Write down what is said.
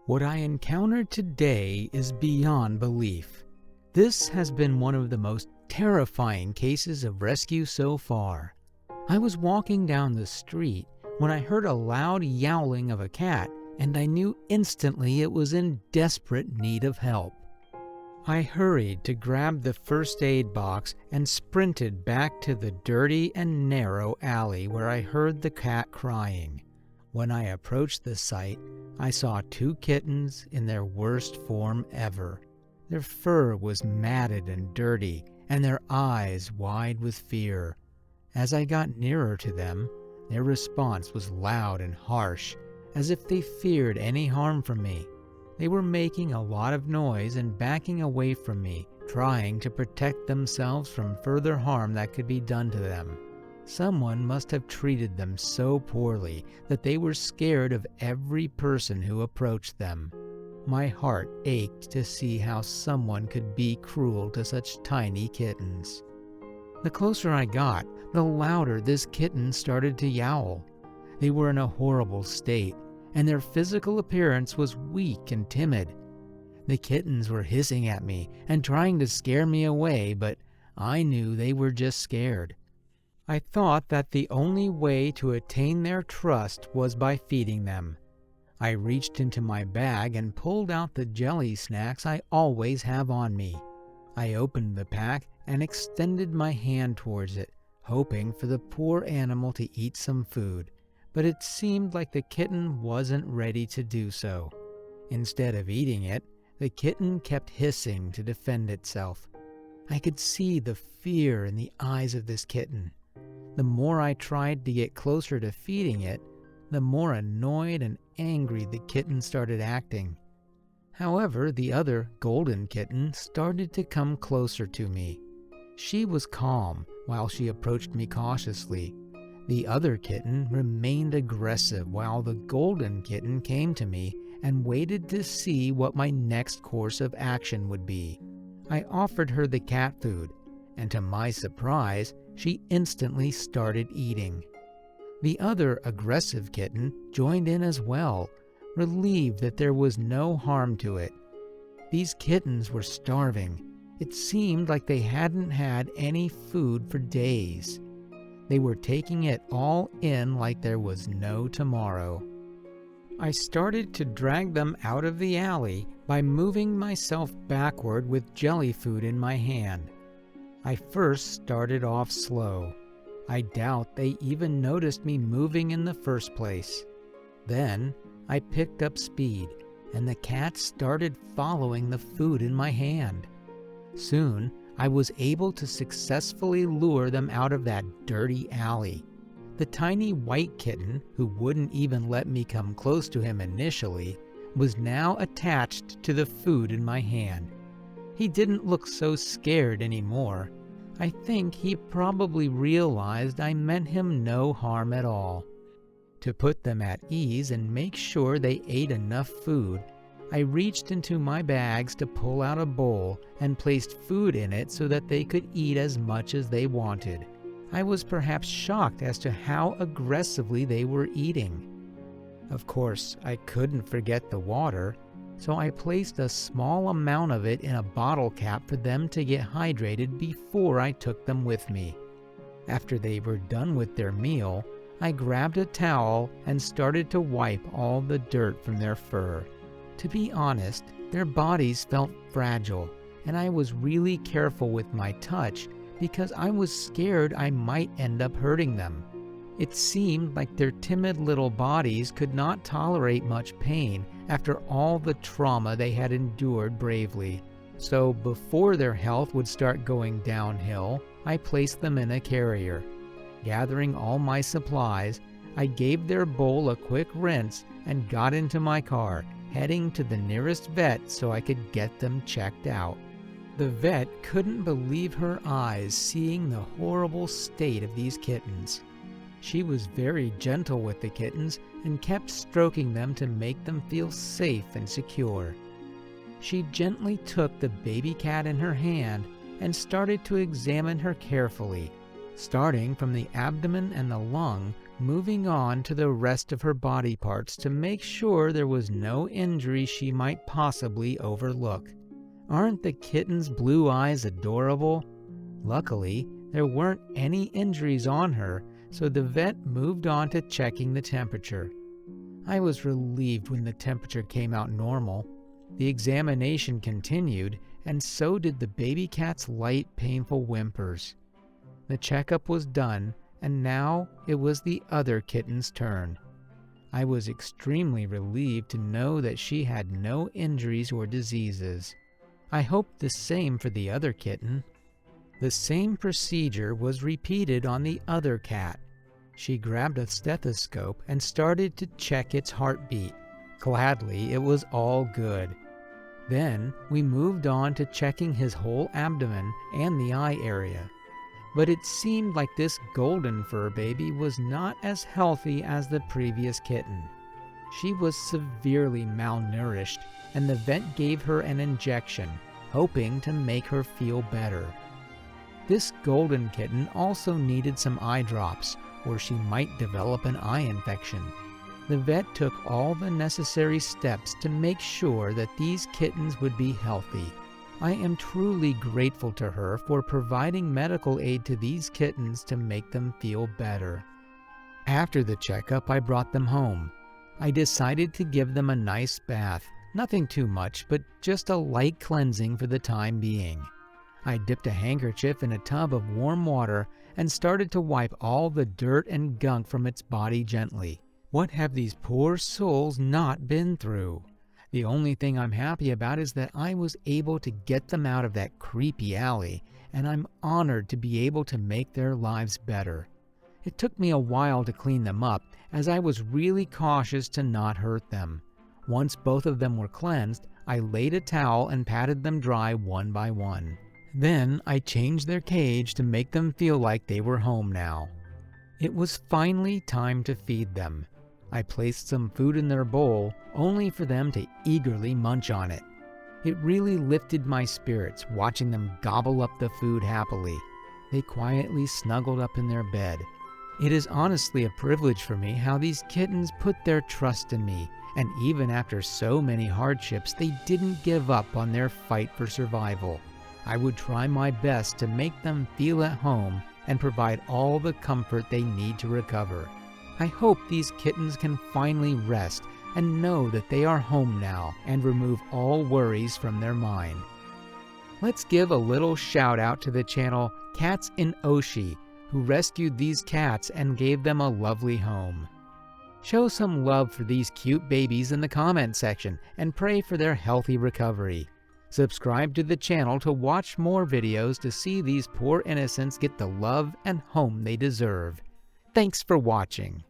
What I encountered today is beyond belief. This has been one of the most terrifying cases of rescue so far. I was walking down the street when I heard a loud yowling of a cat, and I knew instantly it was in desperate need of help. I hurried to grab the first aid box and sprinted back to the dirty and narrow alley where I heard the cat crying. When I approached the site, I saw two kittens in their worst form ever. Their fur was matted and dirty, and their eyes wide with fear. As I got nearer to them, their response was loud and harsh, as if they feared any harm from me. They were making a lot of noise and backing away from me, trying to protect themselves from further harm that could be done to them. Someone must have treated them so poorly that they were scared of every person who approached them. My heart ached to see how someone could be cruel to such tiny kittens. The closer I got, the louder this kitten started to yowl. They were in a horrible state, and their physical appearance was weak and timid. The kittens were hissing at me and trying to scare me away, but I knew they were just scared. I thought that the only way to attain their trust was by feeding them. I reached into my bag and pulled out the jelly snacks I always have on me. I opened the pack and extended my hand towards it, hoping for the poor animal to eat some food, but it seemed like the kitten wasn't ready to do so. Instead of eating it, the kitten kept hissing to defend itself. I could see the fear in the eyes of this kitten. The more I tried to get closer to feeding it, the more annoyed and angry the kitten started acting. However, the other golden kitten started to come closer to me. She was calm while she approached me cautiously. The other kitten remained aggressive while the golden kitten came to me and waited to see what my next course of action would be. I offered her the cat food, and to my surprise, she instantly started eating. The other aggressive kitten joined in as well, relieved that there was no harm to it. These kittens were starving. It seemed like they hadn't had any food for days. They were taking it all in like there was no tomorrow. I started to drag them out of the alley by moving myself backward with jelly food in my hand. I first started off slow. I doubt they even noticed me moving in the first place. Then I picked up speed, and the cats started following the food in my hand. Soon, I was able to successfully lure them out of that dirty alley. The tiny white kitten, who wouldn't even let me come close to him initially, was now attached to the food in my hand. He didn't look so scared anymore. I think he probably realized I meant him no harm at all. To put them at ease and make sure they ate enough food, I reached into my bags to pull out a bowl and placed food in it so that they could eat as much as they wanted. I was perhaps shocked as to how aggressively they were eating. Of course, I couldn't forget the water, so I placed a small amount of it in a bottle cap for them to get hydrated before I took them with me. After they were done with their meal, I grabbed a towel and started to wipe all the dirt from their fur. To be honest, their bodies felt fragile, and I was really careful with my touch because I was scared I might end up hurting them. It seemed like their timid little bodies could not tolerate much pain after all the trauma they had endured bravely. So before their health would start going downhill, I placed them in a carrier. Gathering all my supplies, I gave their bowl a quick rinse and got into my car, heading to the nearest vet so I could get them checked out. The vet couldn't believe her eyes seeing the horrible state of these kittens. She was very gentle with the kittens and kept stroking them to make them feel safe and secure. She gently took the baby cat in her hand and started to examine her carefully, starting from the abdomen and the lung moving on to the rest of her body parts to make sure there was no injury she might possibly overlook. Aren't the kitten's blue eyes adorable? Luckily, there weren't any injuries on her, so the vet moved on to checking the temperature. I was relieved when the temperature came out normal. The examination continued, and so did the baby cat's light, painful whimpers. The checkup was done, and now it was the other kitten's turn. I was extremely relieved to know that she had no injuries or diseases. I hoped the same for the other kitten. The same procedure was repeated on the other cat. She grabbed a stethoscope and started to check its heartbeat. Gladly, it was all good. Then we moved on to checking his whole abdomen and the eye area. But it seemed like this golden fur baby was not as healthy as the previous kitten. She was severely malnourished, and the vet gave her an injection, hoping to make her feel better. This golden kitten also needed some eye drops, or she might develop an eye infection. The vet took all the necessary steps to make sure that these kittens would be healthy. I am truly grateful to her for providing medical aid to these kittens to make them feel better. After the checkup, I brought them home. I decided to give them a nice bath, nothing too much, but just a light cleansing for the time being. I dipped a handkerchief in a tub of warm water and started to wipe all the dirt and gunk from its body gently. What have these poor souls not been through? The only thing I'm happy about is that I was able to get them out of that creepy alley, and I'm honored to be able to make their lives better. It took me a while to clean them up, as I was really cautious to not hurt them. Once both of them were cleansed, I laid a towel and patted them dry one by one. Then I changed their cage to make them feel like they were home now. It was finally time to feed them. I placed some food in their bowl, only for them to eagerly munch on it. It really lifted my spirits watching them gobble up the food happily. They quietly snuggled up in their bed. It is honestly a privilege for me how these kittens put their trust in me, and even after so many hardships, they didn't give up on their fight for survival. I would try my best to make them feel at home and provide all the comfort they need to recover. I hope these kittens can finally rest and know that they are home now and remove all worries from their mind. Let's give a little shout out to the channel Cats in Oshi, who rescued these cats and gave them a lovely home. Show some love for these cute babies in the comment section and pray for their healthy recovery. Subscribe to the channel to watch more videos to see these poor innocents get the love and home they deserve. Thanks for watching.